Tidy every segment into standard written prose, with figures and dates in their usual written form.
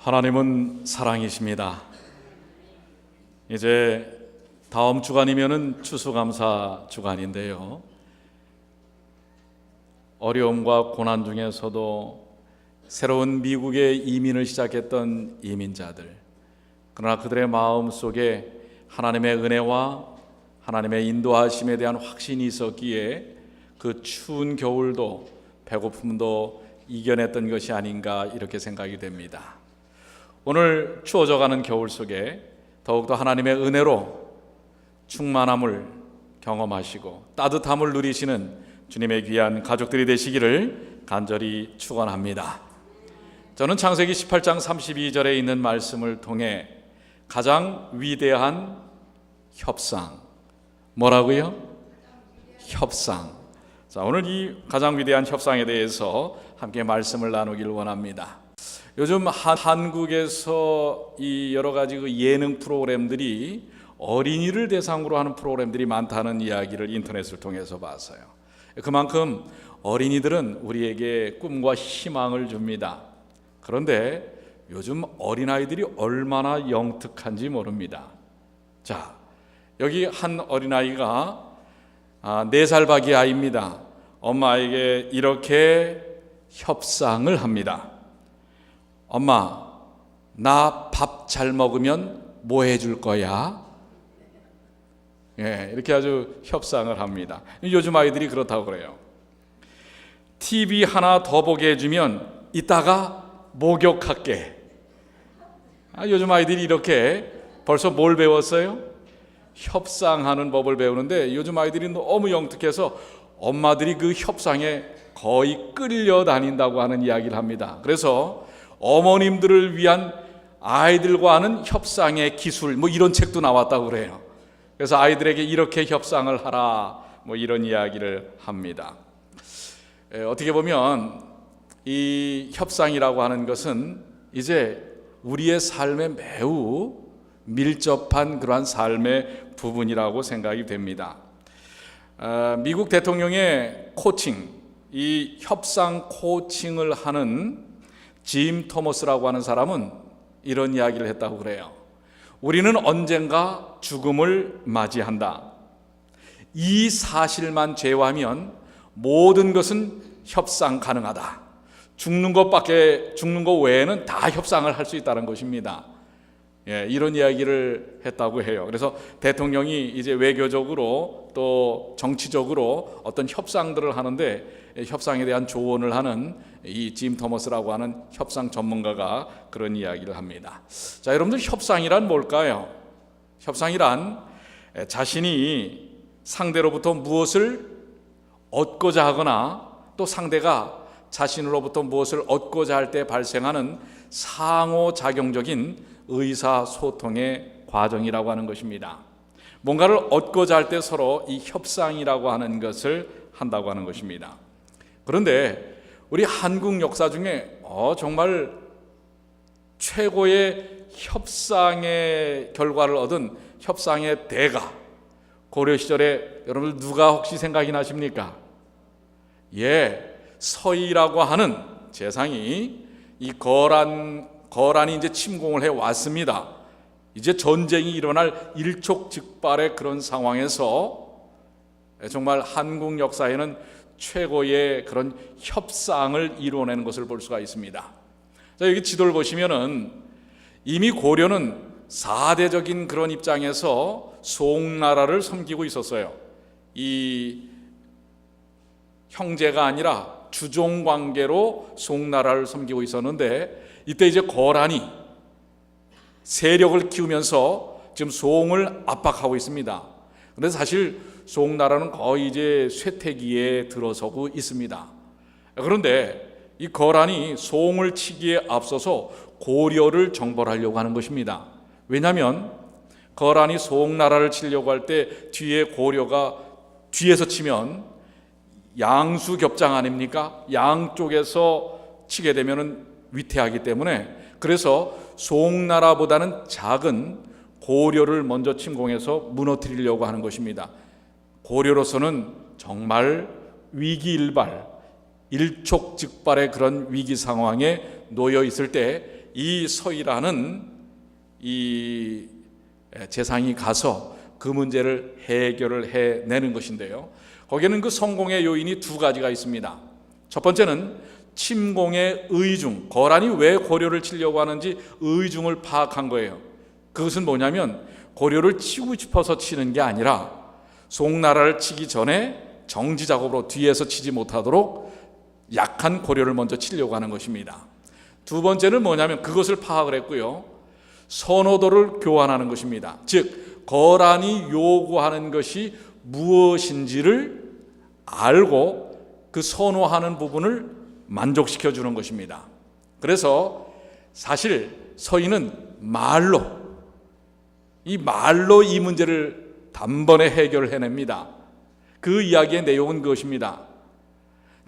하나님은 사랑이십니다. 이제 다음 주간이면은 추수감사 주간인데요. 어려움과 고난 중에서도 새로운 미국에 이민을 시작했던 이민자들, 그러나 그들의 마음 속에 하나님의 은혜와 하나님의 인도하심에 대한 확신이 있었기에 그 추운 겨울도 배고픔도 이겨냈던 것이 아닌가 이렇게 생각이 됩니다. 오늘 추워져가는 겨울 속에 더욱더 하나님의 은혜로 충만함을 경험하시고 따뜻함을 누리시는 주님의 귀한 가족들이 되시기를 간절히 축원합니다. 저는 창세기 18장 32절에 있는 말씀을 통해 가장 위대한 협상, 뭐라고요? 협상. 자, 오늘 이 가장 위대한 협상에 대해서 함께 말씀을 나누길 원합니다. 요즘 한국에서 이 여러 가지 그 예능 프로그램들이 어린이를 대상으로 하는 프로그램들이 많다는 이야기를 인터넷을 통해서 봤어요. 그만큼 어린이들은 우리에게 꿈과 희망을 줍니다. 그런데 요즘 어린아이들이 얼마나 영특한지 모릅니다. 자, 여기 한 어린아이가 4살 박이 아이입니다. 엄마에게 이렇게 협상을 합니다. 엄마, 나 밥 잘 먹으면 뭐 해줄 거야? 이렇게 아주 협상을 합니다. 요즘 아이들이 그렇다고 그래요. TV 하나 더 보게 해주면 이따가 목욕할게. 요즘 아이들이 이렇게 벌써 뭘 배웠어요? 협상하는 법을 배우는데 요즘 아이들이 너무 영특해서 엄마들이 그 협상에 거의 끌려다닌다고 하는 이야기를 합니다. 그래서 어머님들을 위한 아이들과 하는 협상의 기술, 이런 책도 나왔다고 그래요. 그래서 아이들에게 이렇게 협상을 하라, 이런 이야기를 합니다. 어떻게 보면 이 협상이라고 하는 것은 이제 우리의 삶에 매우 밀접한 그러한 삶의 부분이라고 생각이 됩니다. 미국 대통령의 코칭, 이 협상 코칭을 하는 짐 토머스라고 하는 사람은 이런 이야기를 했다고 그래요. 우리는 언젠가 죽음을 맞이한다. 이 사실만 제외하면 모든 것은 협상 가능하다. 죽는 것 외에는 다 협상을 할 수 있다는 것입니다. 이런 이야기를 했다고 해요. 그래서 대통령이 이제 외교적으로 또 정치적으로 어떤 협상들을 하는데 협상에 대한 조언을 하는 이 짐 토머스라고 하는 협상 전문가가 그런 이야기를 합니다. 자, 여러분들 협상이란 뭘까요? 협상이란 자신이 상대로부터 무엇을 얻고자 하거나 또 상대가 자신으로부터 무엇을 얻고자 할 때 발생하는 상호작용적인 의사소통의 과정이라고 하는 것입니다. 뭔가를 얻고자 할 때 서로 이 협상이라고 하는 것을 한다고 하는 것입니다. 그런데 우리 한국 역사 중에 정말 최고의 협상의 결과를 얻은 협상의 대가, 고려 시절에 여러분들 누가 혹시 생각이 나십니까? 서희라고 하는 재상이 이 거란이 이제 침공을 해 왔습니다. 이제 전쟁이 일어날 일촉즉발의 그런 상황에서 정말 한국 역사에는 최고의 그런 협상을 이루어내는 것을 볼 수가 있습니다. 자, 여기 지도를 보시면은 이미 고려는 4대적인 그런 입장에서 송나라를 섬기고 있었어요. 이 형제가 아니라 주종 관계로 송나라를 섬기고 있었는데 이때 이제 거란이 세력을 키우면서 지금 송을 압박하고 있습니다. 그런데 사실 송나라는 거의 이제 쇠퇴기에 들어서고 있습니다. 그런데 이 거란이 송을 치기에 앞서서 고려를 정벌하려고 하는 것입니다. 왜냐하면 거란이 송나라를 치려고 할 때 뒤에 고려가 뒤에서 치면 양수겹장 아닙니까? 양쪽에서 치게 되면 위태하기 때문에 그래서 송나라보다는 작은 고려를 먼저 침공해서 무너뜨리려고 하는 것입니다. 고려로서는 정말 위기일발, 일촉즉발의 그런 위기 상황에 놓여 있을 때 이 서이라는 이 재상이 가서 그 문제를 해결을 해내는 것인데요. 거기에는 그 성공의 요인이 두 가지가 있습니다. 첫 번째는 침공의 의중, 거란이 왜 고려를 치려고 하는지 의중을 파악한 거예요. 그것은 뭐냐면 고려를 치고 싶어서 치는 게 아니라 송나라를 치기 전에 정지 작업으로 뒤에서 치지 못하도록 약한 고려를 먼저 치려고 하는 것입니다. 두 번째는 뭐냐면 그것을 파악을 했고요. 선호도를 교환하는 것입니다. 즉 거란이 요구하는 것이 무엇인지를 알고 그 선호하는 부분을 만족시켜 주는 것입니다. 그래서 사실 서인은 말로 이 문제를 단번에 해결을 해냅니다. 그 이야기의 내용은 그것입니다.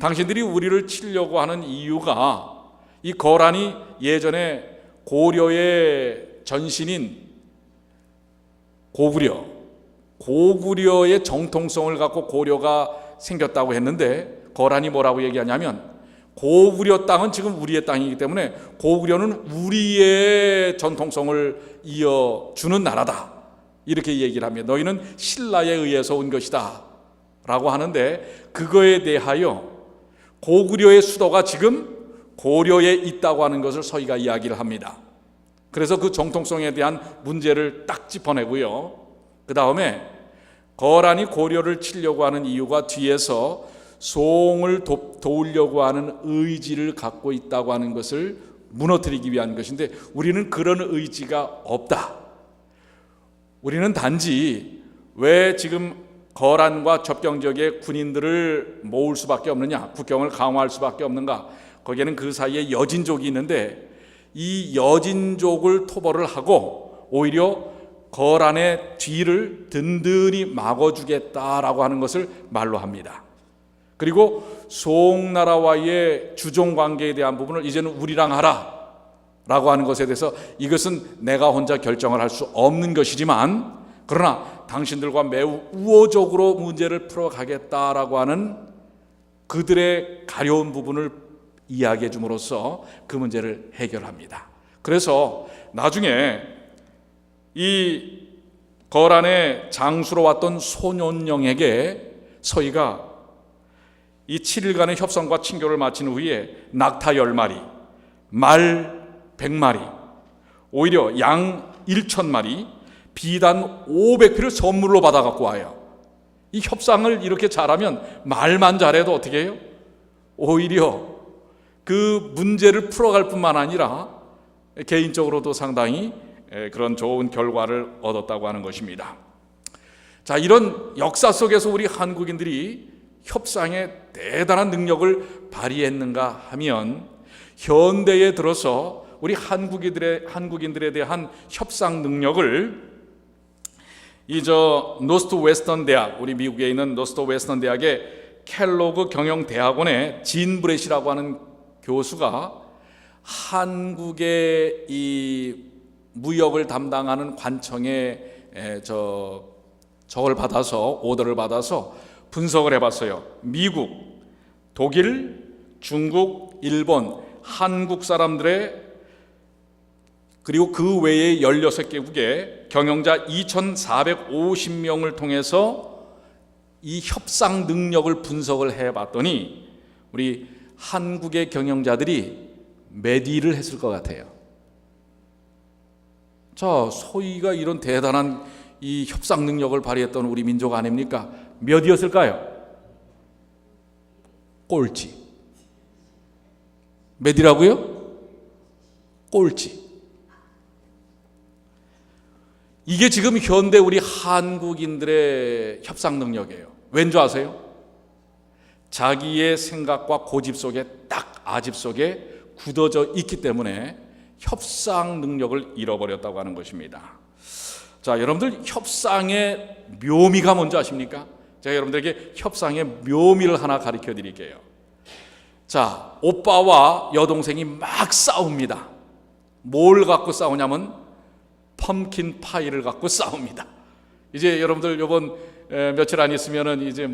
당신들이 우리를 치려고 하는 이유가 이 거란이 예전에 고려의 전신인 고구려의 정통성을 갖고 고려가 생겼다고 했는데 거란이 뭐라고 얘기하냐면 고구려 땅은 지금 우리의 땅이기 때문에 고구려는 우리의 전통성을 이어주는 나라다 이렇게 얘기를 하며 너희는 신라에 의해서 온 것이다 라고 하는데 그거에 대하여 고구려의 수도가 지금 고려에 있다고 하는 것을 서희가 이야기를 합니다. 그래서 그 정통성에 대한 문제를 딱 짚어내고요. 그 다음에 거란이 고려를 치려고 하는 이유가 뒤에서 송을 도우려고 하는 의지를 갖고 있다고 하는 것을 무너뜨리기 위한 것인데 우리는 그런 의지가 없다. 우리는 단지 왜 지금 거란과 접경 지역의 군인들을 모을 수밖에 없느냐, 국경을 강화할 수밖에 없는가? 거기에는 그 사이에 여진족이 있는데 이 여진족을 토벌을 하고 오히려 거란의 뒤를 든든히 막아주겠다라고 하는 것을 말로 합니다. 그리고 송나라와의 주종관계에 대한 부분을 이제는 우리랑 하라 라고 하는 것에 대해서 이것은 내가 혼자 결정을 할 수 없는 것이지만 그러나 당신들과 매우 우호적으로 문제를 풀어가겠다라고 하는 그들의 가려운 부분을 이야기해 줌으로써 그 문제를 해결합니다. 그래서 나중에 이 거란의 장수로 왔던 소년령에게 서희가 이 7일간의 협상과 친교를 마친 후에 낙타 10마리, 말 100마리, 오히려 양 1,000마리, 비단 500피를 선물로 받아 갖고 와요. 이 협상을 이렇게 잘하면 말만 잘해도 어떻게 해요? 오히려 그 문제를 풀어갈 뿐만 아니라 개인적으로도 상당히 그런 좋은 결과를 얻었다고 하는 것입니다. 자, 이런 역사 속에서 우리 한국인들이 협상에 대단한 능력을 발휘했는가 하면 현대에 들어서 우리 한국인들에 대한 협상 능력을 노스트 웨스턴 대학, 우리 미국에 있는 노스트 웨스턴 대학의 켈로그 경영대학원의 진 브렛이라고 하는 교수가 한국의 이 무역을 담당하는 관청에 오더를 받아서 분석을 해봤어요. 미국, 독일, 중국, 일본, 한국 사람들의 그리고 그 외에 16개국의 경영자 2,450명을 통해서 이 협상 능력을 분석을 해봤더니 우리 한국의 경영자들이 몇 위를 했을 것 같아요. 자, 소희가 이런 대단한 이 협상 능력을 발휘했던 우리 민족 아닙니까? 몇 위였을까요? 꼴찌. 몇 위라고요? 꼴찌. 이게 지금 현대 우리 한국인들의 협상 능력이에요. 왠 줄 아세요? 자기의 생각과 고집 속에 딱 아집 속에 굳어져 있기 때문에 협상 능력을 잃어버렸다고 하는 것입니다. 자, 여러분들 협상의 묘미가 뭔지 아십니까? 제가 여러분들에게 협상의 묘미를 하나 가르쳐 드릴게요. 자, 오빠와 여동생이 막 싸웁니다. 뭘 갖고 싸우냐면 펌킨 파이를 갖고 싸웁니다. 이제 여러분들 요번 며칠 안 있으면은 이제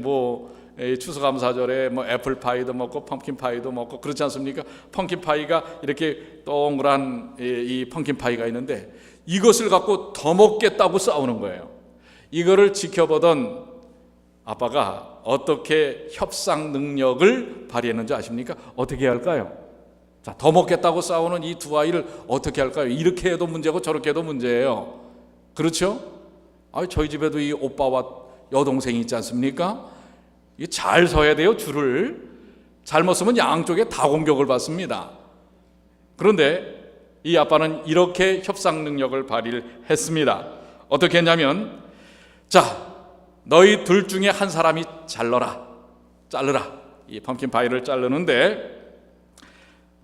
추수감사절에 뭐 애플파이도 먹고 펌킨파이도 먹고 그렇지 않습니까? 펌킨파이가 이렇게 동그란 이 펌킨파이가 있는데 이것을 갖고 더 먹겠다고 싸우는 거예요. 이거를 지켜보던 아빠가 어떻게 협상 능력을 발휘했는지 아십니까? 어떻게 해야 할까요? 자, 더 먹겠다고 싸우는 이 두 아이를 어떻게 할까요? 이렇게 해도 문제고 저렇게 해도 문제예요. 그렇죠? 저희 집에도 이 오빠와 여동생이 있지 않습니까? 잘 서야 돼요, 줄을. 잘못 서면 양쪽에 다 공격을 받습니다. 그런데 이 아빠는 이렇게 협상 능력을 발휘를 했습니다. 어떻게 했냐면, 자, 너희 둘 중에 한 사람이 자르라. 이 펌킨파이를 자르는데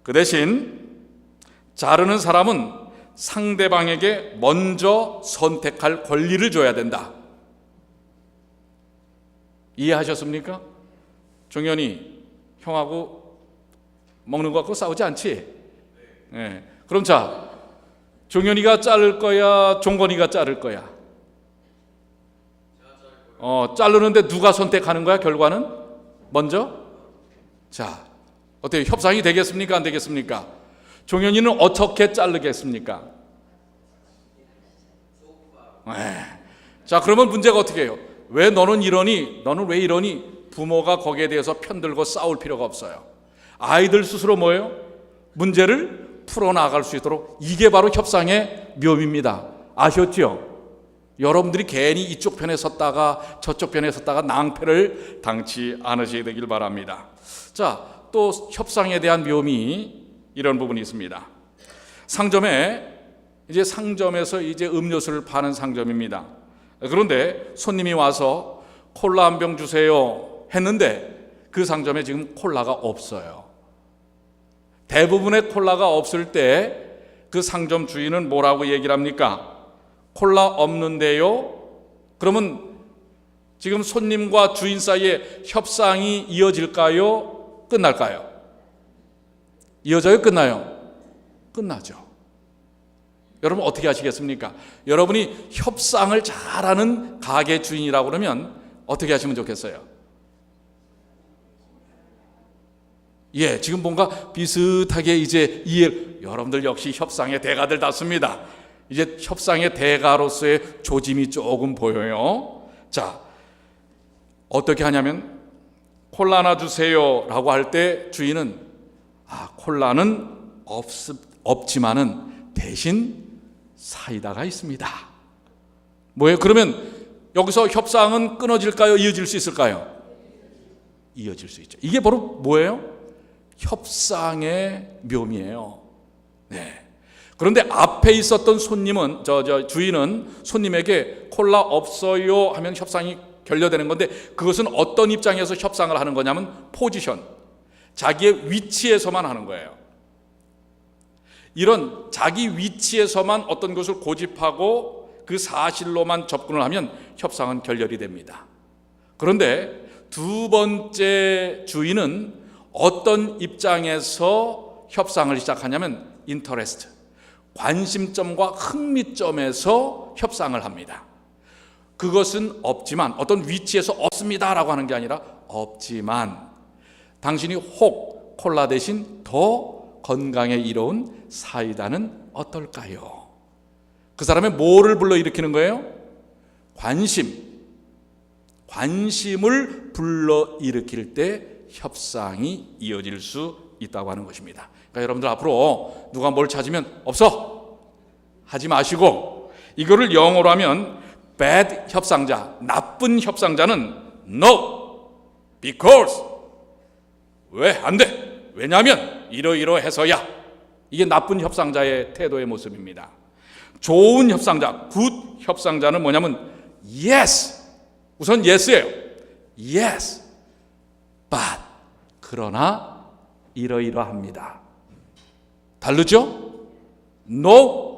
그 대신 자르는 사람은 상대방에게 먼저 선택할 권리를 줘야 된다. 이해하셨습니까? 종현이 형하고 먹는 거 갖고 싸우지 않지? 네. 그럼 자, 종현이가 자를 거야, 종건이가 자를 거야? 자르는데 누가 선택하는 거야, 결과는? 먼저? 자, 어때요? 협상이 되겠습니까? 안 되겠습니까? 종현이는 어떻게 자르겠습니까? 자, 그러면 문제가 어떻게 해요? 왜 너는 이러니? 너는 왜 이러니? 부모가 거기에 대해서 편들고 싸울 필요가 없어요. 아이들 스스로 뭐예요? 문제를 풀어나갈 수 있도록, 이게 바로 협상의 묘미입니다. 아셨죠? 여러분들이 괜히 이쪽 편에 섰다가 저쪽 편에 섰다가 낭패를 당치 않으셔야 되길 바랍니다. 자, 또 협상에 대한 묘미, 이런 부분이 있습니다. 상점에서 이제 음료수를 파는 상점입니다. 그런데 손님이 와서 콜라 한 병 주세요 했는데 그 상점에 지금 콜라가 없어요. 대부분의 콜라가 없을 때 그 상점 주인은 뭐라고 얘기를 합니까? 콜라 없는데요? 그러면 지금 손님과 주인 사이에 협상이 이어질까요? 끝날까요? 이어져요? 끝나요? 끝나죠. 여러분 어떻게 하시겠습니까? 여러분이 협상을 잘하는 가게 주인이라고 그러면 어떻게 하시면 좋겠어요? 지금 뭔가 비슷하게 이제 여러분들 역시 협상의 대가들답습니다. 이제 협상의 대가로서의 조짐이 조금 보여요. 자, 어떻게 하냐면 콜라 하나 주세요 라고 할 때 주인은 콜라는 없지만은 대신 사이다가 있습니다. 뭐예요? 그러면 여기서 협상은 끊어질까요? 이어질 수 있을까요? 이어질 수 있죠. 이게 바로 뭐예요? 협상의 묘미예요. 네. 그런데 앞에 있었던 손님은 주인은 손님에게 콜라 없어요 하면 협상이 결려되는 건데, 그것은 어떤 입장에서 협상을 하는 거냐면 포지션, 자기의 위치에서만 하는 거예요. 이런 자기 위치에서만 어떤 것을 고집하고 그 사실로만 접근을 하면 협상은 결렬이 됩니다. 그런데 두 번째 주인은 어떤 입장에서 협상을 시작하냐면 인터레스트, 관심점과 흥미점에서 협상을 합니다. 그것은 없지만, 어떤 위치에서 없습니다라고 하는 게 아니라 없지만 당신이 혹 콜라 대신 더 건강에 이로운 사이다는 어떨까요? 그 사람의 뭐를 불러일으키는 거예요? 관심을 불러일으킬 때 협상이 이어질 수 있다고 하는 것입니다. 그러니까 여러분들 앞으로 누가 뭘 찾으면 없어 하지 마시고, 이거를 영어로 하면 bad 협상자, 나쁜 협상자는 no, because, 왜 안 돼? 왜냐하면 이러이러해서야. 이게 나쁜 협상자의 태도의 모습입니다. 좋은 협상자, good 협상자는 뭐냐면 yes, 우선 yes예요. yes, but, 그러나 이러이러합니다. 다르죠? no,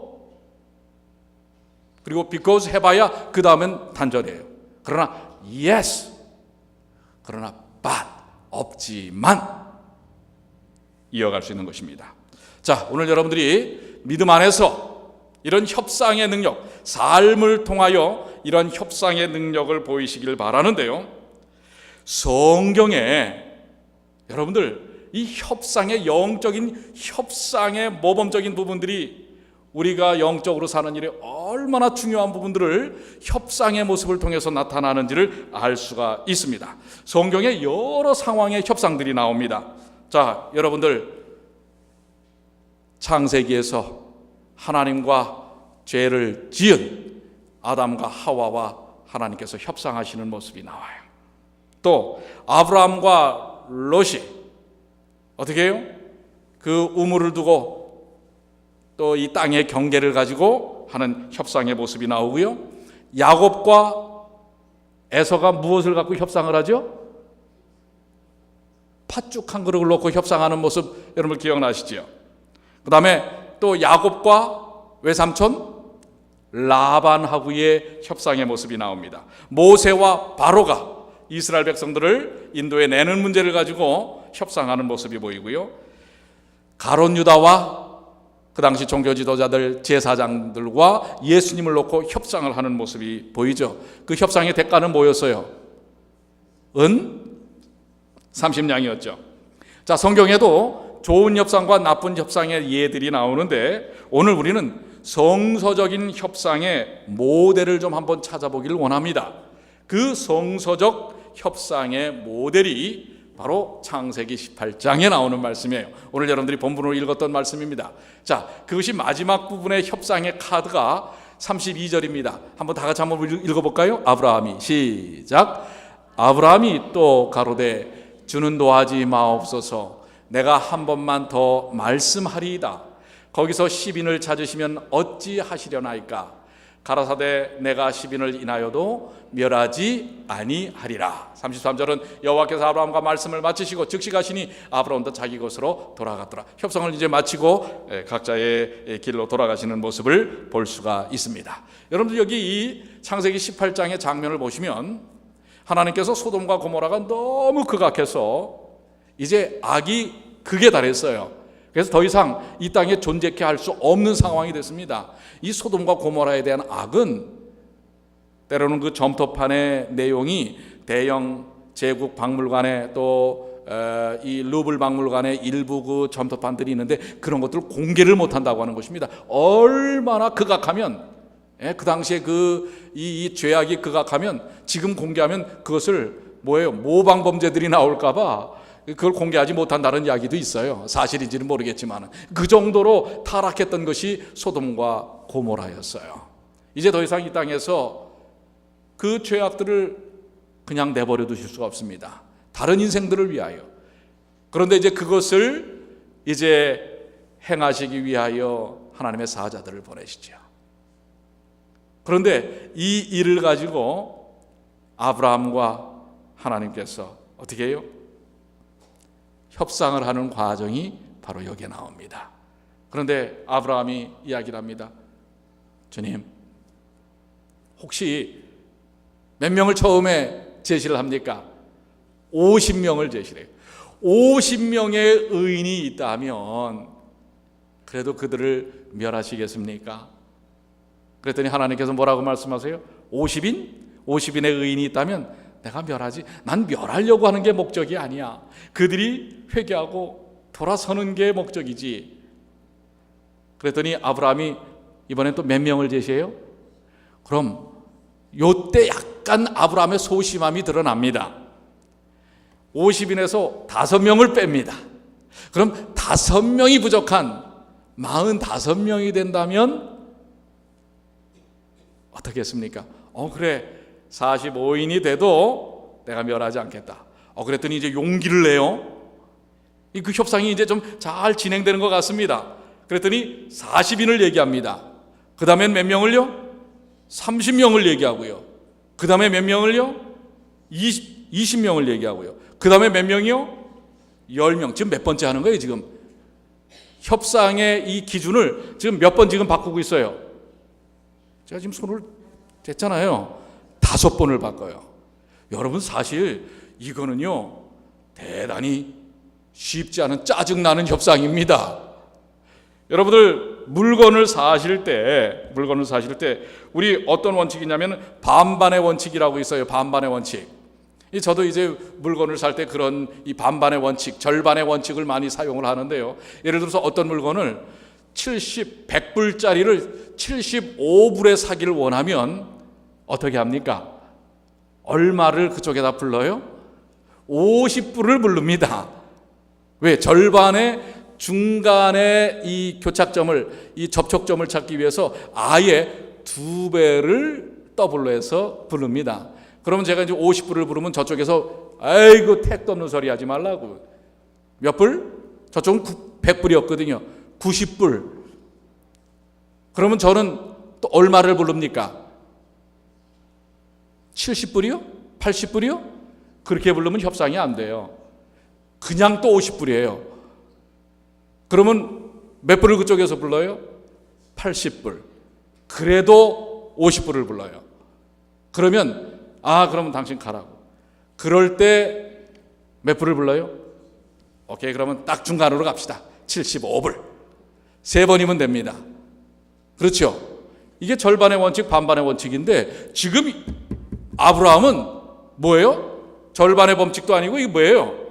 그리고 because 해봐야 그 다음엔 단절이에요. 그러나 yes, 그러나 but, 없지만 이어갈 수 있는 것입니다. 자, 오늘 여러분들이 믿음 안에서 이런 협상의 능력, 삶을 통하여 이런 협상의 능력을 보이시길 바라는데요. 성경에 여러분들 이 협상의 영적인 협상의 모범적인 부분들이 우리가 영적으로 사는 일에 얼마나 중요한 부분들을 협상의 모습을 통해서 나타나는지를 알 수가 있습니다. 성경에 여러 상황의 협상들이 나옵니다. 자, 여러분들 창세기에서 하나님과 죄를 지은 아담과 하와와 하나님께서 협상하시는 모습이 나와요. 또 아브라함과 롯이 어떻게 해요? 그 우물을 두고 또 이 땅의 경계를 가지고 하는 협상의 모습이 나오고요. 야곱과 에서가 무엇을 갖고 협상을 하죠? 팥죽 한 그릇을 놓고 협상하는 모습 여러분 기억나시죠? 그 다음에 또 야곱과 외삼촌 라반하고의 협상의 모습이 나옵니다. 모세와 바로가 이스라엘 백성들을 인도에 내는 문제를 가지고 협상하는 모습이 보이고요. 가롯 유다와 그 당시 종교 지도자들 제사장들과 예수님을 놓고 협상을 하는 모습이 보이죠. 그 협상의 대가는 뭐였어요? 은 30냥이었죠. 자, 성경에도 좋은 협상과 나쁜 협상의 예들이 나오는데 오늘 우리는 성서적인 협상의 모델을 좀 한번 찾아보기를 원합니다. 그 성서적 협상의 모델이 바로 창세기 18장에 나오는 말씀이에요. 오늘 여러분들이 본문으로 읽었던 말씀입니다. 자, 그것이 마지막 부분의 협상의 카드가 32절입니다. 한번 다 같이 한번 읽어볼까요? 아브라함이 시작. 아브라함이 또 가로되 주는 노하지 마옵소서. 내가 한 번만 더 말씀하리이다. 거기서 10인을 찾으시면 어찌 하시려나이까? 가라사대 내가 10인을 인하여도 멸하지 아니하리라. 33절은 여호와께서 아브라함과 말씀을 마치시고 즉시 가시니 아브라함도 자기 곳으로 돌아갔더라. 협상을 이제 마치고 각자의 길로 돌아가시는 모습을 볼 수가 있습니다. 여러분들 여기 이 창세기 18장의 장면을 보시면 하나님께서 소돔과 고모라가 너무 극악해서 이제 악이 극에 달했어요. 그래서 더 이상 이 땅에 존재케 할 수 없는 상황이 됐습니다. 이 소돔과 고모라에 대한 악은 때로는 그 점토판의 내용이 대형 제국 박물관에 또 이 루블 박물관에 일부 그 점토판들이 있는데 그런 것들을 공개를 못한다고 하는 것입니다. 얼마나 극악하면 그 당시에 이 죄악이 극악하면 지금 공개하면 그것을 뭐예요? 모방 범죄들이 나올까봐 그걸 공개하지 못한다는 이야기도 있어요. 사실인지는 모르겠지만 그 정도로 타락했던 것이 소돔과 고모라였어요. 이제 더 이상 이 땅에서 그 죄악들을 그냥 내버려 두실 수가 없습니다. 다른 인생들을 위하여. 그런데 이제 그것을 이제 행하시기 위하여 하나님의 사자들을 보내시죠. 그런데 이 일을 가지고 아브라함과 하나님께서 어떻게 해요? 협상을 하는 과정이 바로 여기에 나옵니다. 그런데 아브라함이 이야기를 합니다. 주님, 혹시 몇 명을 처음에 제시를 합니까? 50명을 제시해요. 50명의 의인이 있다면 그래도 그들을 멸하시겠습니까? 그랬더니 하나님께서 뭐라고 말씀하세요? 50인의 의인이 있다면 내가 멸하지. 난 멸하려고 하는 게 목적이 아니야. 그들이 회개하고 돌아서는 게 목적이지. 그랬더니 아브라함이 이번엔 또 몇 명을 제시해요? 그럼 요때 약간 아브라함의 소심함이 드러납니다. 50인에서 5명을 뺍니다. 그럼 5명이 부족한 45명이 된다면 어떻게 했습니까? 그래 45인이 돼도 내가 멸하지 않겠다. 그랬더니 이제 용기를 내요. 그 협상이 이제 좀 잘 진행되는 것 같습니다. 그랬더니 40인을 얘기합니다. 그 다음엔 몇 명을요? 30명을 얘기하고요. 그 다음에 몇 명을요? 20명을 얘기하고요. 그 다음에 몇 명이요? 10명. 지금 몇 번째 하는 거예요, 지금? 협상의 이 기준을 지금 몇 번 지금 바꾸고 있어요? 제가 지금 손을 댔잖아요. 5번을 바꿔요. 여러분 사실 이거는요 대단히 쉽지 않은 짜증나는 협상입니다. 여러분들 물건을 사실 때 우리 어떤 원칙이냐면 반반의 원칙이라고 있어요. 반반의 원칙. 저도 이제 물건을 살 때 그런 이 반반의 원칙, 절반의 원칙을 많이 사용을 하는데요. 예를 들어서 어떤 물건을 100불짜리를 75불에 사기를 원하면 어떻게 합니까? 얼마를 그쪽에다 불러요? 50불을 부릅니다. 왜? 절반의 중간에 이 교착점을, 이 접촉점을 찾기 위해서 아예 2배를 더블로 해서 부릅니다. 그러면 제가 이제 50불을 부르면 저쪽에서 아이고 택도 없는 소리 하지 말라고. 몇 불? 저쪽은 100불이었거든요. 90불. 그러면 저는 또 얼마를 부릅니까? 70불이요? 80불이요? 그렇게 부르면 협상이 안 돼요. 그냥 또 50불이에요. 그러면 몇 불을 그쪽에서 불러요? 80불. 그래도 50불을 불러요. 그러면 그러면 당신 가라고. 그럴 때 몇 불을 불러요? 오케이, 그러면 딱 중간으로 갑시다. 75불. 3번이면 됩니다. 그렇죠? 이게 절반의 원칙, 반반의 원칙인데 지금 아브라함은 뭐예요? 절반의 범칙도 아니고 이게 뭐예요?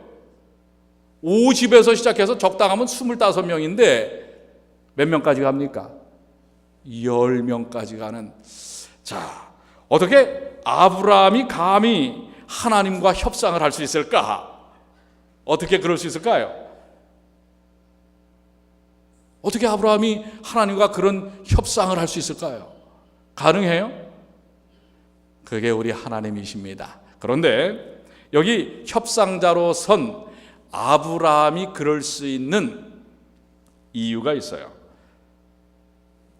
50에서 시작해서 적당하면 25명인데 몇 명까지 갑니까? 10명까지 가는. 자, 어떻게 아브라함이 감히 하나님과 협상을 할 수 있을까? 어떻게 그럴 수 있을까요? 어떻게 아브라함이 하나님과 그런 협상을 할 수 있을까요? 가능해요? 그게 우리 하나님이십니다. 그런데 여기 협상자로 선 아브라함이 그럴 수 있는 이유가 있어요.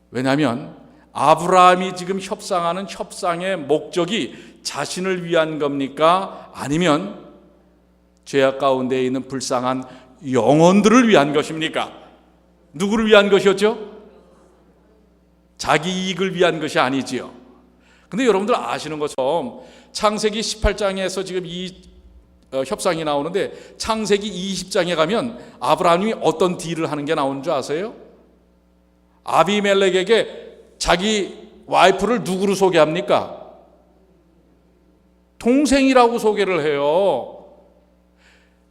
왜냐하면 아브라함이 지금 협상하는 협상의 목적이 자신을 위한 겁니까? 아니면 죄악 가운데 있는 불쌍한 영혼들을 위한 것입니까? 누구를 위한 것이었죠? 자기 이익을 위한 것이 아니지요. 근데 여러분들 아시는 것처럼 창세기 18장에서 지금 이 협상이 나오는데 창세기 20장에 가면 아브라함이 어떤 딜을 하는 게 나오는 줄 아세요? 아비멜렉에게 자기 와이프를 누구로 소개합니까? 동생이라고 소개를 해요.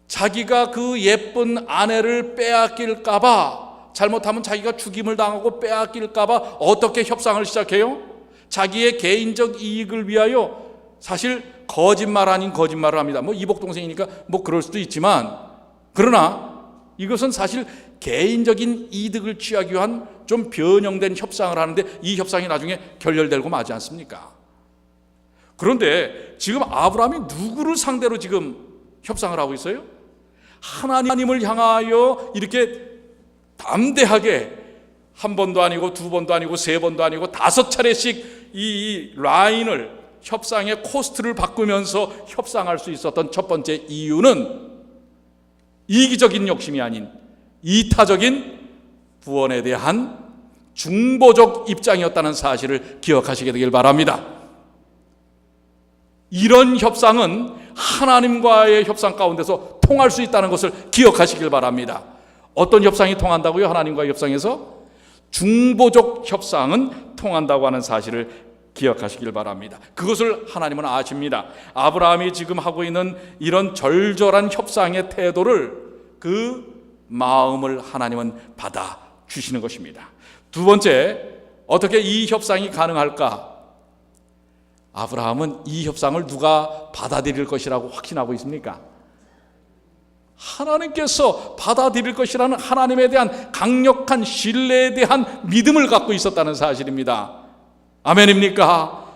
자기가 그 예쁜 아내를 빼앗길까봐, 잘못하면 자기가 죽임을 당하고 빼앗길까봐 어떻게 협상을 시작해요? 자기의 개인적 이익을 위하여 사실 거짓말 아닌 거짓말을 합니다. 이복 동생이니까 그럴 수도 있지만, 그러나 이것은 사실 개인적인 이득을 취하기 위한 좀 변형된 협상을 하는데 이 협상이 나중에 결렬되고 마지 않습니까? 그런데 지금 아브라함이 누구를 상대로 지금 협상을 하고 있어요? 하나님을 향하여 이렇게 담대하게 한 번도 아니고 두 번도 아니고 세 번도 아니고 5차례씩 이 라인을, 협상의 코스트를 바꾸면서 협상할 수 있었던 첫 번째 이유는 이기적인 욕심이 아닌 이타적인 구원에 대한 중보적 입장이었다는 사실을 기억하시게 되길 바랍니다. 이런 협상은 하나님과의 협상 가운데서 통할 수 있다는 것을 기억하시길 바랍니다. 어떤 협상이 통한다고요? 하나님과의 협상에서 중보적 협상은 통한다고 하는 사실을 기억하시길 바랍니다. 그것을 하나님은 아십니다. 아브라함이 지금 하고 있는 이런 절절한 협상의 태도를, 그 마음을 하나님은 받아 주시는 것입니다. 두 번째, 어떻게 이 협상이 가능할까? 아브라함은 이 협상을 누가 받아들일 것이라고 확신하고 있습니까? 하나님께서 받아들일 것이라는 하나님에 대한 강력한 신뢰에 대한 믿음을 갖고 있었다는 사실입니다. 아멘입니까?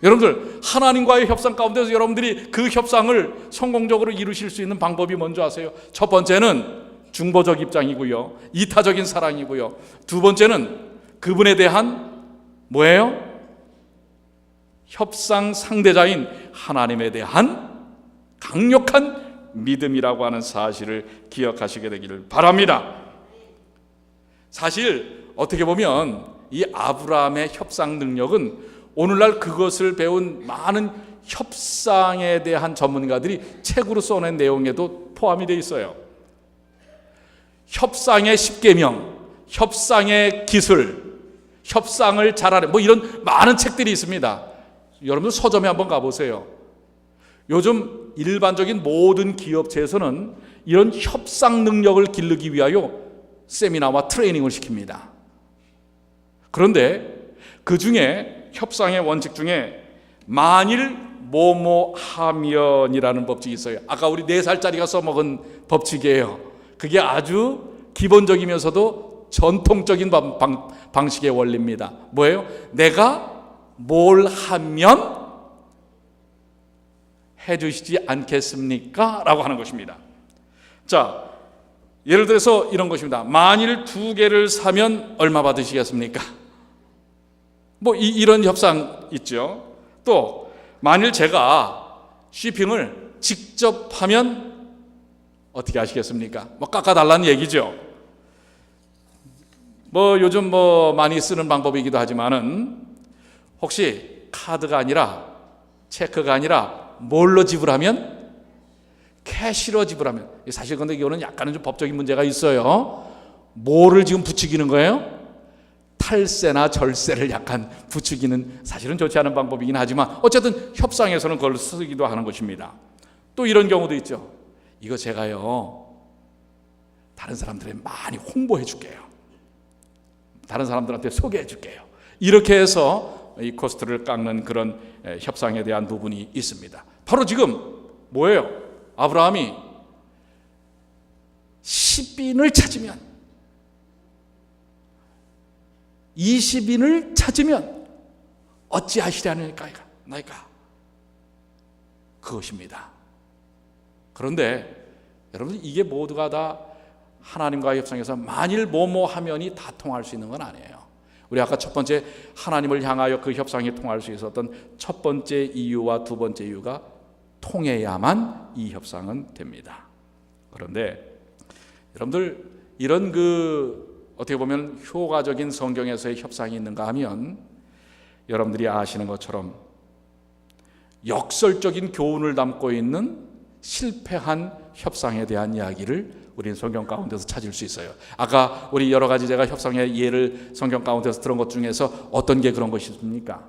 여러분들, 하나님과의 협상 가운데서 여러분들이 그 협상을 성공적으로 이루실 수 있는 방법이 뭔지 아세요? 첫 번째는 중보적 입장이고요, 이타적인 사랑이고요. 두 번째는 그분에 대한 뭐예요? 협상 상대자인 하나님에 대한 강력한 믿음이라고 하는 사실을 기억하시게 되기를 바랍니다. 사실 어떻게 보면 이 아브라함의 협상 능력은 오늘날 그것을 배운 많은 협상에 대한 전문가들이 책으로 써낸 내용에도 포함이 되어 있어요. 협상의 10계명, 협상의 기술, 협상을 잘하는 이런 많은 책들이 있습니다. 여러분들 서점에 한번 가보세요. 요즘 일반적인 모든 기업체에서는 이런 협상 능력을 기르기 위하여 세미나와 트레이닝을 시킵니다. 그런데 그 중에 협상의 원칙 중에 만일 뭐뭐 하면이라는 법칙이 있어요. 아까 우리 4살짜리가 써먹은 법칙이에요. 그게 아주 기본적이면서도 전통적인 방식의 원리입니다. 뭐예요? 내가 뭘 하면 해주시지 않겠습니까? 라고 하는 것입니다. 자, 예를 들어서 이런 것입니다. 만일 2개를 사면 얼마 받으시겠습니까? 뭐 이런 협상 있죠. 또 만일 제가 쇼핑을 직접 하면 어떻게 하시겠습니까? 뭐 깎아달라는 얘기죠. 뭐 요즘 뭐 많이 쓰는 방법이기도 하지만은 혹시 카드가 아니라 체크가 아니라 뭘로 지불하면? 캐시로 지불하면. 사실 근데 이거는 약간은 좀 법적인 문제가 있어요. 뭐를 지금 부추기는 거예요? 탈세나 절세를 약간 부추기는, 사실은 좋지 않은 방법이긴 하지만 어쨌든 협상에서는 그걸 쓰기도 하는 것입니다. 또 이런 경우도 있죠. 이거 제가요 다른 사람들에게 많이 홍보해 줄게요. 다른 사람들한테 소개해 줄게요. 이렇게 해서 이 코스트를 깎는 그런 협상에 대한 부분이 있습니다. 바로 지금 뭐예요? 아브라함이 10인을 찾으면, 20인을 찾으면 어찌하시려니까 나이까 그것입니다. 그런데 여러분, 이게 모두가 다 하나님과의 협상에서 만일 뭐뭐 하면이 다 통할 수 있는 건 아니에요. 우리 아까 첫 번째 하나님을 향하여 그 협상이 통할 수 있었던 첫 번째 이유와 두 번째 이유가 통해야만 이 협상은 됩니다. 그런데 여러분들, 이런 어떻게 보면 효과적인 성경에서의 협상이 있는가 하면 여러분들이 아시는 것처럼 역설적인 교훈을 담고 있는 실패한 협상에 대한 이야기를 우리는 성경 가운데서 찾을 수 있어요. 아까 우리 여러 가지 제가 협상의 예를 성경 가운데서 들은 것 중에서 어떤 게 그런 것이 있습니까?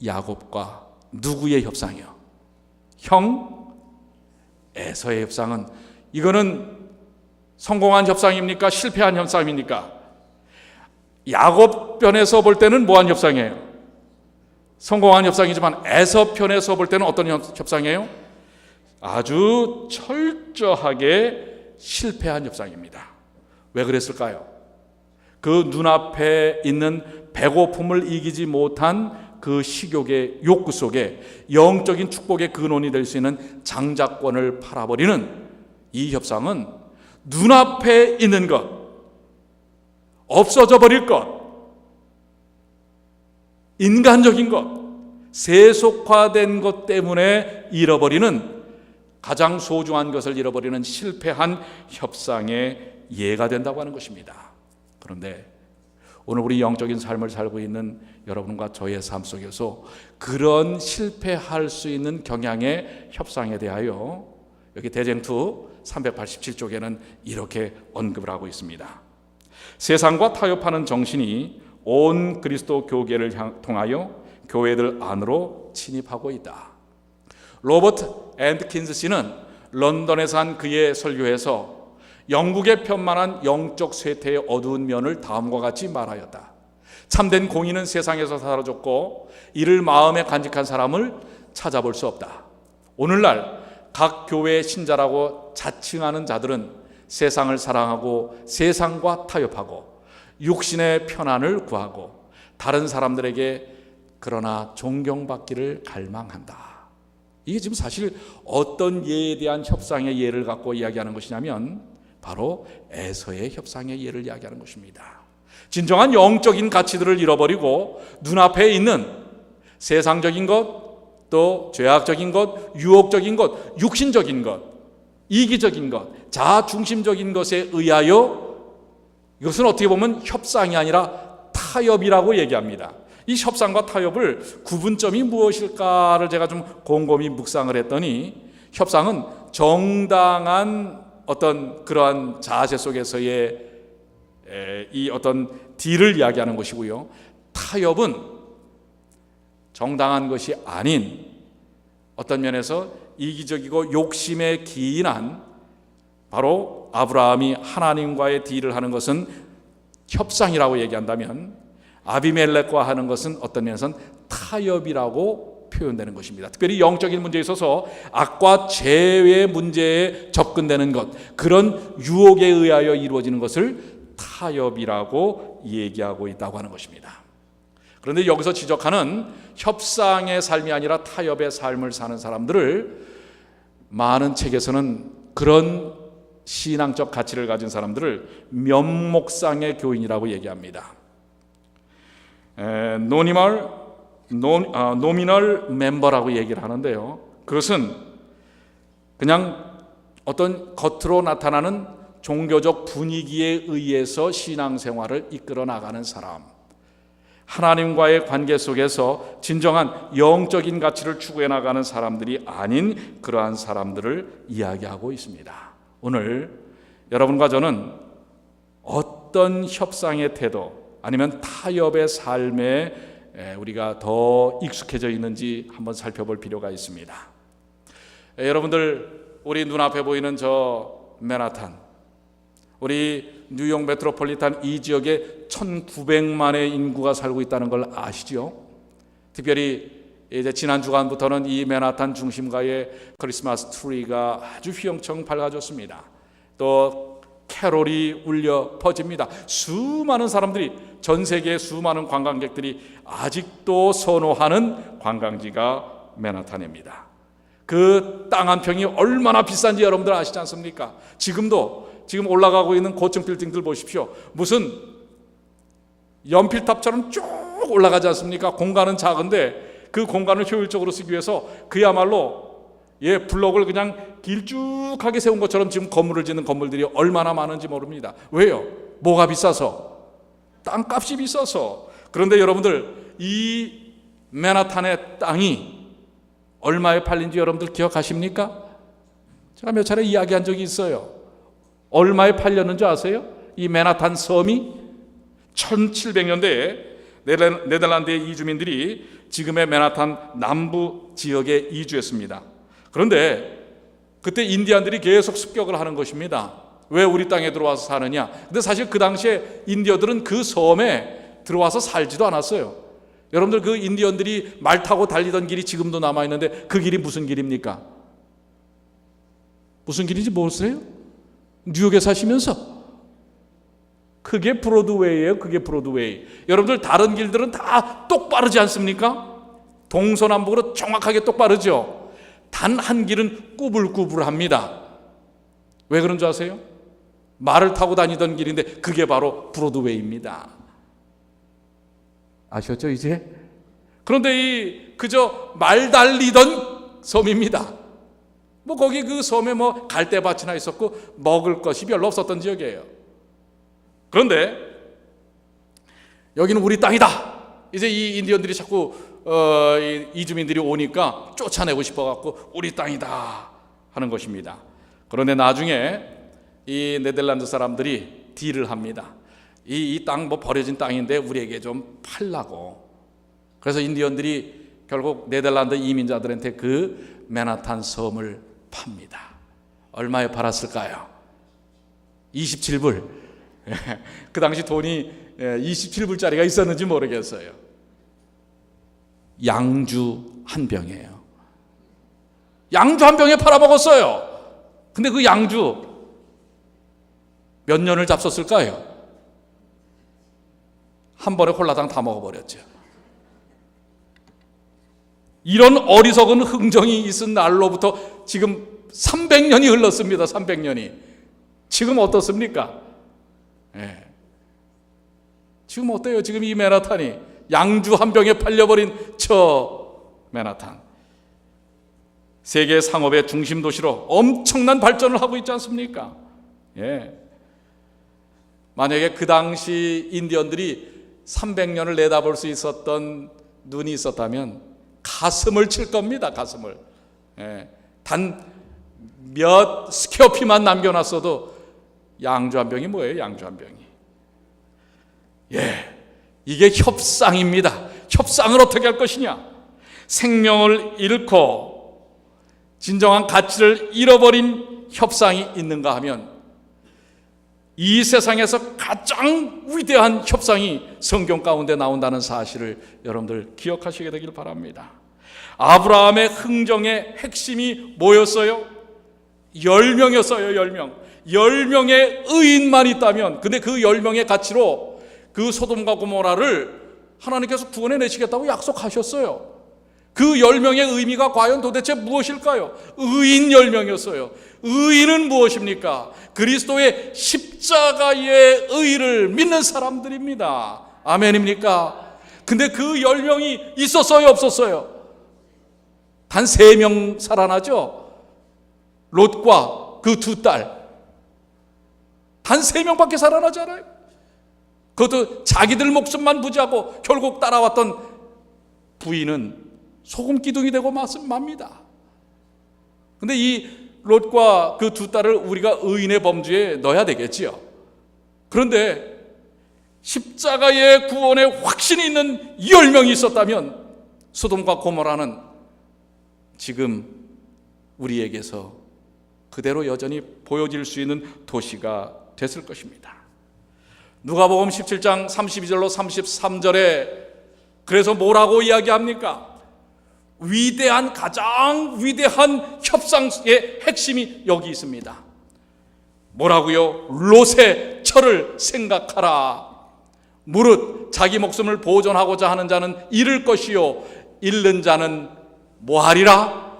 야곱과 누구의 협상이요? 형 에서의 협상은, 이거는 성공한 협상입니까? 실패한 협상입니까? 야곱 편에서 볼 때는 뭐한 협상이에요? 성공한 협상이지만 에서 편에서 볼 때는 어떤 협상이에요? 아주 철저하게 실패한 협상입니다. 왜 그랬을까요? 그 눈앞에 있는 배고픔을 이기지 못한 그 식욕의 욕구 속에 영적인 축복의 근원이 될 수 있는 장자권을 팔아버리는 이 협상은 눈앞에 있는 것, 없어져 버릴 것, 인간적인 것, 세속화된 것 때문에 잃어버리는, 가장 소중한 것을 잃어버리는 실패한 협상의 예가 된다고 하는 것입니다. 그런데 오늘 우리 영적인 삶을 살고 있는 여러분과 저의 삶 속에서 그런 실패할 수 있는 경향의 협상에 대하여 여기 대쟁투 387쪽에는 이렇게 언급을 하고 있습니다. 세상과 타협하는 정신이 온 그리스도 교계를 통하여 교회들 안으로 침입하고 있다. 로버트 앤드킨스 씨는 런던에서 한 그의 설교에서 영국의 편만한 영적 쇠퇴의 어두운 면을 다음과 같이 말하였다. 참된 공의는 세상에서 사라졌고 이를 마음에 간직한 사람을 찾아볼 수 없다. 오늘날 각 교회의 신자라고 자칭하는 자들은 세상을 사랑하고 세상과 타협하고 육신의 편안을 구하고 다른 사람들에게 그러나 존경받기를 갈망한다. 이게 지금 사실 어떤 예에 대한 협상의 예를 갖고 이야기하는 것이냐면 바로 에서의 협상의 예를 이야기하는 것입니다. 진정한 영적인 가치들을 잃어버리고 눈앞에 있는 세상적인 것, 또 죄악적인 것, 유혹적인 것, 육신적인 것, 이기적인 것, 자아중심적인 것에 의하여, 이것은 어떻게 보면 협상이 아니라 타협이라고 얘기합니다. 이 협상과 타협을 구분점이 무엇일까를 제가 좀 곰곰이 묵상을 했더니, 협상은 정당한 어떤 그러한 자세 속에서의 이 어떤 딜을 이야기하는 것이고요, 타협은 정당한 것이 아닌 어떤 면에서 이기적이고 욕심에 기인한 바로 아브라함이 하나님과의 딜을 하는 것은 협상이라고 얘기한다면, 아비멜렉과 하는 것은 어떤 면에서는 타협이라고 표현되는 것입니다. 특별히 영적인 문제에 있어서 악과 죄의 문제에 접근되는 것, 그런 유혹에 의하여 이루어지는 것을 타협이라고 얘기하고 있다고 하는 것입니다. 그런데 여기서 지적하는 협상의 삶이 아니라 타협의 삶을 사는 사람들을 많은 책에서는, 그런 신앙적 가치를 가진 사람들을 면목상의 교인이라고 얘기합니다. 노미널 멤버라고 얘기를 하는데요, 그것은 그냥 어떤 겉으로 나타나는 종교적 분위기에 의해서 신앙생활을 이끌어 나가는 사람, 하나님과의 관계 속에서 진정한 영적인 가치를 추구해 나가는 사람들이 아닌 그러한 사람들을 이야기하고 있습니다. 오늘 여러분과 저는 어떤 협상의 태도 아니면 타협의 삶에 우리가 더 익숙해져 있는지 한번 살펴볼 필요가 있습니다. 여러분들, 우리 눈앞에 보이는 저 맨하탄, 우리 뉴욕 메트로폴리탄 이 지역에 1900만의 인구가 살고 있다는 걸 아시죠? 특별히 이제 지난 주간부터는 이 맨하탄 중심가의 크리스마스 트리가 아주 휘영청 밝아졌습니다. 또 캐롤이 울려 퍼집니다. 수많은 사람들이, 전 세계의 수많은 관광객들이 아직도 선호하는 관광지가 맨하탄입니다. 그 땅 한 평이 얼마나 비싼지 여러분들 아시지 않습니까? 지금 올라가고 있는 고층 빌딩들 보십시오. 무슨 연필탑처럼 쭉 올라가지 않습니까? 공간은 작은데 그 공간을 효율적으로 쓰기 위해서 그야말로 블록을 그냥 길쭉하게 세운 것처럼 지금 건물을 짓는 건물들이 얼마나 많은지 모릅니다. 왜요? 뭐가 비싸서? 땅값이 비싸서. 그런데 여러분들, 이 맨하탄의 땅이 얼마에 팔린지 여러분들 기억하십니까? 제가 몇 차례 이야기한 적이 있어요. 얼마에 팔렸는지 아세요? 이 맨하탄 섬이 1700년대에 네덜란드의 이주민들이 지금의 맨하탄 남부 지역에 이주했습니다. 그런데 그때 인디안들이 계속 습격을 하는 것입니다. 왜 우리 땅에 들어와서 사느냐? 근데 사실 그 당시에 인디언들은 그 섬에 들어와서 살지도 않았어요. 여러분들, 그 인디언들이 말 타고 달리던 길이 지금도 남아있는데 그 길이 무슨 길입니까? 무슨 길인지 모르세요? 뉴욕에 사시면서 그게 브로드웨이예요. 그게 브로드웨이. 여러분들, 다른 길들은 다 똑바르지 않습니까? 동서남북으로 정확하게 똑바르죠. 단 한 길은 꾸불꾸불합니다. 왜 그런 줄 아세요? 말을 타고 다니던 길인데 그게 바로 브로드웨이입니다. 아셨죠 이제? 그런데 그저 말 달리던 섬입니다. 거기 그 섬에 갈대밭이나 있었고 먹을 것이 별로 없었던 지역이에요. 그런데 여기는 우리 땅이다. 이제 이 인디언들이 자꾸 이주민들이 오니까 쫓아내고 싶어갖고 우리 땅이다 하는 것입니다. 그런데 나중에 이 네덜란드 사람들이 딜을 합니다. 이 땅 버려진 땅인데 우리에게 좀 팔라고. 그래서 인디언들이 결국 네덜란드 이민자들한테 그 맨하탄 섬을 팝니다. 얼마에 팔았을까요? 27불. 그 당시 돈이 27불짜리가 있었는지 모르겠어요. 양주 한 병이에요. 양주 한 병에 팔아먹었어요. 근데 그 양주 몇 년을 잡섰을까요? 한 번에 홀라당 다 먹어버렸죠. 이런 어리석은 흥정이 있은 날로부터 지금 300년이 흘렀습니다. 300년이. 지금 어떻습니까? 지금 어때요? 지금 이 맨하탄이 양주 한 병에 팔려버린 저 맨하탄. 세계 상업의 중심 도시로 엄청난 발전을 하고 있지 않습니까? 만약에 그 당시 인디언들이 300년을 내다볼 수 있었던 눈이 있었다면 가슴을 칠 겁니다. 가슴을. 단 몇 스퀘어피만 남겨놨어도 양주 한 병이 뭐예요? 양주 한 병이. 이게 협상입니다. 협상을 어떻게 할 것이냐? 생명을 잃고 진정한 가치를 잃어버린 협상이 있는가 하면 이 세상에서 가장 위대한 협상이 성경 가운데 나온다는 사실을 여러분들 기억하시게 되길 바랍니다. 아브라함의 흥정의 핵심이 뭐였어요? 10명이었어요. 10명. 10명의 의인만 있다면, 근데 그 10명의 가치로 그 소돔과 고모라를 하나님께서 구원해내시겠다고 약속하셨어요. 그 10명의 의미가 과연 도대체 무엇일까요? 의인 10명이었어요. 의인은 무엇입니까? 그리스도의 십자가의 의를 믿는 사람들입니다. 아멘입니까? 근데 그 10명이 있었어요, 없었어요? 단 3명 살아나죠? 롯과 그 2딸. 단 3명밖에 살아나잖아요. 그것도 자기들 목숨만 부지하고 결국 따라왔던 부인은 소금 기둥이 되고 맙니다. 근데 이 롯과 그 2딸을 우리가 의인의 범주에 넣어야 되겠지요. 그런데 십자가의 구원에 확신이 있는 10명이 있었다면 소돔과 고모라는 지금 우리에게서 그대로 여전히 보여질 수 있는 도시가 됐을 것입니다. 누가복음 17장 32절로 33절에 그래서 뭐라고 이야기합니까? 가장 위대한 협상의 핵심이 여기 있습니다. 뭐라고요? 롯의 철을 생각하라. 무릇 자기 목숨을 보존하고자 하는 자는 잃을 것이요 잃는 자는 뭐하리라?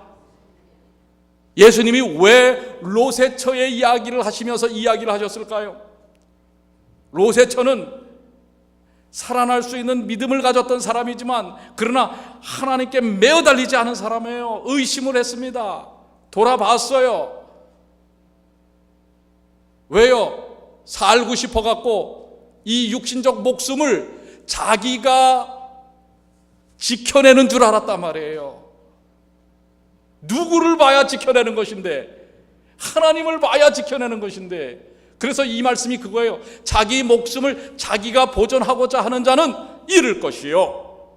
예수님이 왜 롯의 처의 이야기를 하시면서 이야기를 하셨을까요? 롯의 처는 살아날 수 있는 믿음을 가졌던 사람이지만 그러나 하나님께 매어 달리지 않은 사람이에요. 의심을 했습니다. 돌아봤어요. 왜요? 살고 싶어갖고 이 육신적 목숨을 자기가 지켜내는 줄 알았단 말이에요. 누구를 봐야 지켜내는 것인데, 하나님을 봐야 지켜내는 것인데, 그래서 이 말씀이 그거예요. 자기 목숨을 자기가 보존하고자 하는 자는 잃을 것이요,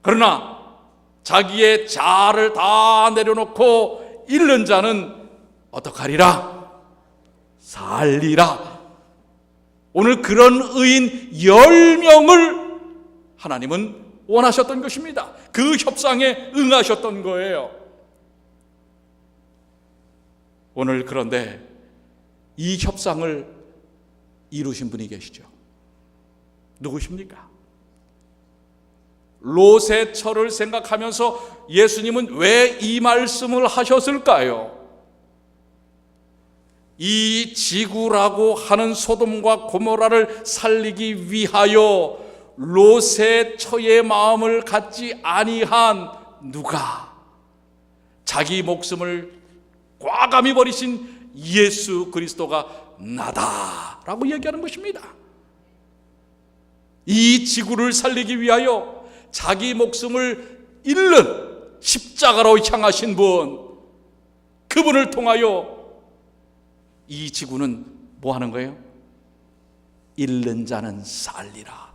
그러나 자기의 자아를 다 내려놓고 잃는 자는 어떡하리라? 살리라. 오늘 그런 의인 10명을 하나님은 원하셨던 것입니다. 그 협상에 응하셨던 거예요. 오늘 그런데 이 협상을 이루신 분이 계시죠. 누구십니까? 롯의 처를 생각하면서 예수님은 왜 이 말씀을 하셨을까요? 이 지구라고 하는 소돔과 고모라를 살리기 위하여 롯의 처의 마음을 갖지 아니한 누가, 자기 목숨을 과감히 버리신 예수 그리스도가 나다라고 얘기하는 것입니다. 이 지구를 살리기 위하여 자기 목숨을 잃는 십자가로 향하신 분, 그분을 통하여 이 지구는 뭐 하는 거예요? 잃는 자는 살리라.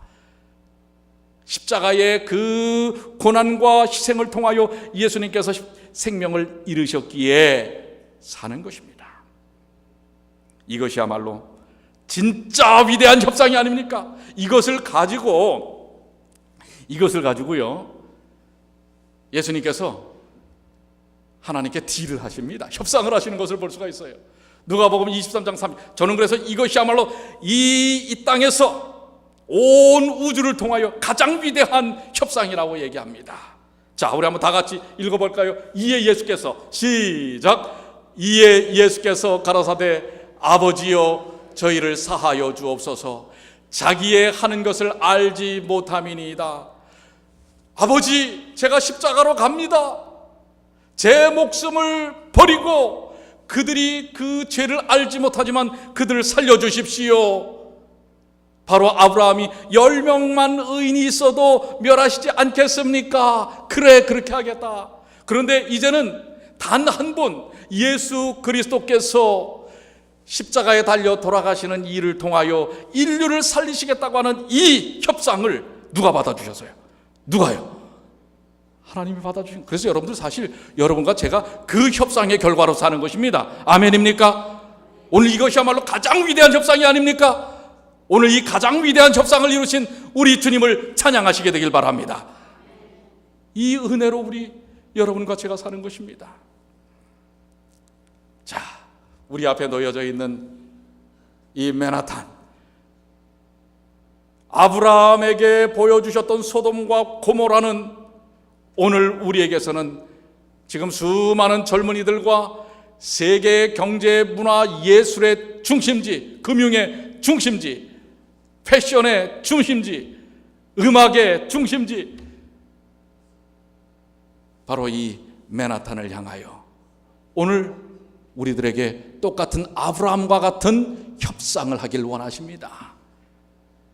십자가의 그 고난과 희생을 통하여 예수님께서 생명을 잃으셨기에 사는 것입니다. 이것이야말로 진짜 위대한 협상이 아닙니까? 이것을 가지고요, 예수님께서 하나님께 딜을 하십니다. 협상을 하시는 것을 볼 수가 있어요. 누가복음 23장 3, 저는 그래서 이것이야말로 이 땅에서 온 우주를 통하여 가장 위대한 협상이라고 얘기합니다. 자, 우리 한번 다 같이 읽어볼까요? 이에 예수께서, 시작. 이에 예수께서 가라사대 아버지여 저희를 사하여 주옵소서. 자기의 하는 것을 알지 못함이니이다. 아버지, 제가 십자가로 갑니다. 제 목숨을 버리고 그들이 그 죄를 알지 못하지만 그들을 살려주십시오. 바로 아브라함이 10명만 의인이 있어도 멸하시지 않겠습니까? 그래, 그렇게 하겠다. 그런데 이제는 단 한 분, 예수 그리스도께서 십자가에 달려 돌아가시는 일을 통하여 인류를 살리시겠다고 하는 이 협상을 누가 받아주셨어요? 누가요? 하나님이 받아주신. 그래서 여러분들 사실 여러분과 제가 그 협상의 결과로 사는 것입니다. 아멘입니까? 오늘 이것이야말로 가장 위대한 협상이 아닙니까? 오늘 이 가장 위대한 협상을 이루신 우리 주님을 찬양하시게 되길 바랍니다. 이 은혜로 우리 여러분과 제가 사는 것입니다. 자, 우리 앞에 놓여져 있는 이 맨하탄, 아브라함에게 보여주셨던 소돔과 고모라는 오늘 우리에게서는 지금 수많은 젊은이들과 세계 경제, 문화, 예술의 중심지, 금융의 중심지, 패션의 중심지, 음악의 중심지, 바로 이 맨하탄을 향하여 오늘 우리들에게 똑같은 아브라함과 같은 협상을 하길 원하십니다.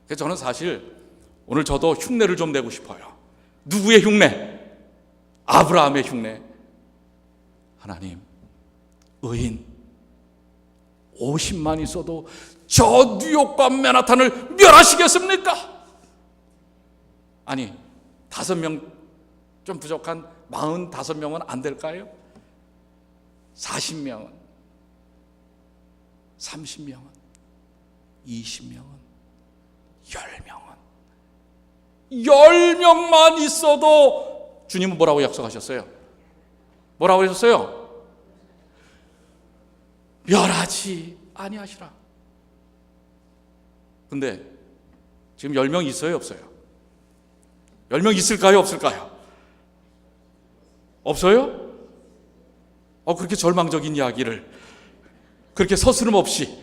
그래서 저는 사실 오늘 저도 흉내를 좀 내고 싶어요. 누구의 흉내? 아브라함의 흉내. 하나님, 의인 50만 있어도 저 뉴욕과 맨하탄을 멸하시겠습니까? 아니, 5명 좀 부족한 45명은 안 될까요? 40명은, 30명은, 20명은, 10명은, 10명만 있어도 주님은 뭐라고 약속하셨어요? 뭐라고 하셨어요? 멸하지 아니하시라. 근데 지금 10명 있어요, 없어요? 10명 있을까요, 없을까요? 없어요? 그렇게 절망적인 이야기를 그렇게 서스름 없이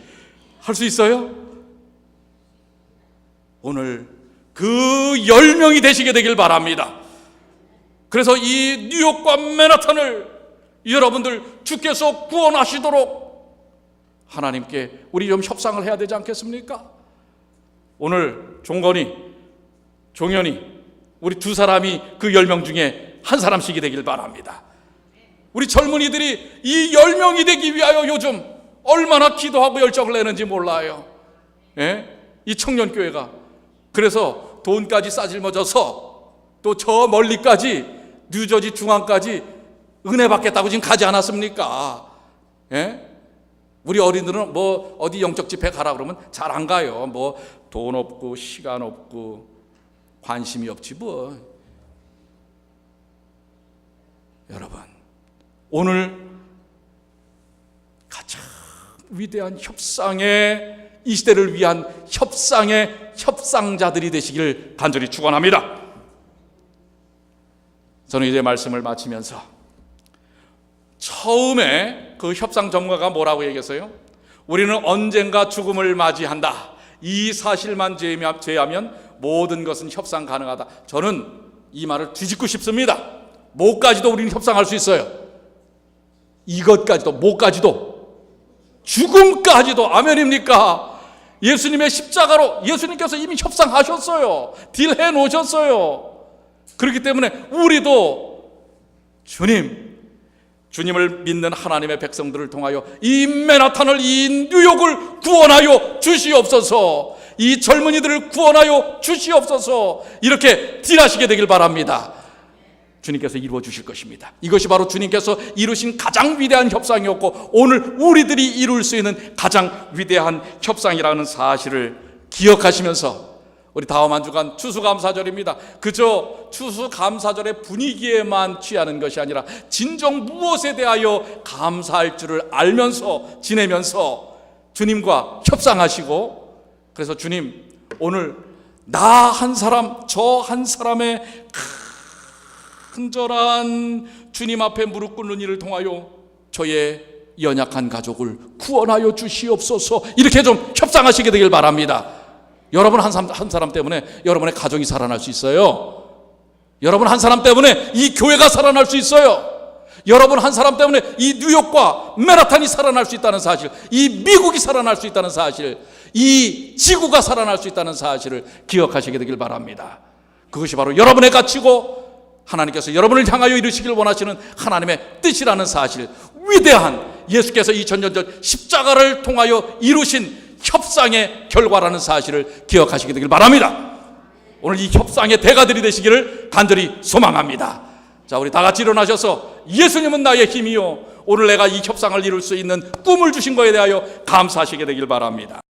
할 수 있어요? 오늘 그 10명이 되시게 되길 바랍니다. 그래서 이 뉴욕과 맨하탄을 여러분들 주께서 구원하시도록 하나님께 우리 좀 협상을 해야 되지 않겠습니까? 오늘 종건이, 종현이, 우리 두 사람이 그 10명 중에 한 사람씩이 되길 바랍니다. 우리 젊은이들이 이 10명이 되기 위하여 요즘 얼마나 기도하고 열정을 내는지 몰라요. 예? 이 청년교회가 그래서 돈까지 싸질머져서 또 저 멀리까지 뉴저지 중앙까지 은혜 받겠다고 지금 가지 않았습니까? 예? 우리 어린들은 뭐 어디 영적 집회 가라 그러면 잘 안 가요. 뭐 돈 없고 시간 없고 관심이 없지 뭐. 여러분, 오늘 가장 위대한 협상의 이 시대를 위한 협상의 협상자들이 되시길 간절히 축원합니다. 저는 이제 말씀을 마치면서 처음에 그 협상 전문가가 뭐라고 얘기했어요? 우리는 언젠가 죽음을 맞이한다. 이 사실만 제하면 모든 것은 협상 가능하다. 저는 이 말을 뒤집고 싶습니다. 뭐까지도 우리는 협상할 수 있어요. 이것까지도, 뭐까지도, 죽음까지도. 아멘입니까? 예수님의 십자가로 예수님께서 이미 협상하셨어요. 딜해 놓으셨어요. 그렇기 때문에 우리도 주님을 믿는 하나님의 백성들을 통하여 이 맨하탄을, 이 뉴욕을 구원하여 주시옵소서. 이 젊은이들을 구원하여 주시옵소서. 이렇게 딜하시게 되길 바랍니다. 주님께서 이루어 주실 것입니다. 이것이 바로 주님께서 이루신 가장 위대한 협상이었고 오늘 우리들이 이룰 수 있는 가장 위대한 협상이라는 사실을 기억하시면서 우리 다음 한 주간 추수감사절입니다. 그저 추수감사절의 분위기에만 취하는 것이 아니라 진정 무엇에 대하여 감사할 줄을 알면서 지내면서 주님과 협상하시고, 그래서 주님, 오늘 나 한 사람, 저 한 사람의 큰절한 주님 앞에 무릎 꿇는 일을 통하여 저의 연약한 가족을 구원하여 주시옵소서. 이렇게 좀 협상하시게 되길 바랍니다. 여러분 한 사람 때문에 여러분의 가정이 살아날 수 있어요. 여러분 한 사람 때문에 이 교회가 살아날 수 있어요. 여러분 한 사람 때문에 이 뉴욕과 맨하탄이 살아날 수 있다는 사실, 이 미국이 살아날 수 있다는 사실, 이 지구가 살아날 수 있다는 사실을 기억하시게 되길 바랍니다. 그것이 바로 여러분의 가치고 하나님께서 여러분을 향하여 이루시길 원하시는 하나님의 뜻이라는 사실, 위대한 예수께서 2000년 전 십자가를 통하여 이루신 협상의 결과라는 사실을 기억하시게 되길 바랍니다. 오늘 이 협상의 대가들이 되시기를 간절히 소망합니다. 자, 우리 다 같이 일어나셔서 예수님은 나의 힘이요, 오늘 내가 이 협상을 이룰 수 있는 꿈을 주신 거에 대하여 감사하시게 되길 바랍니다.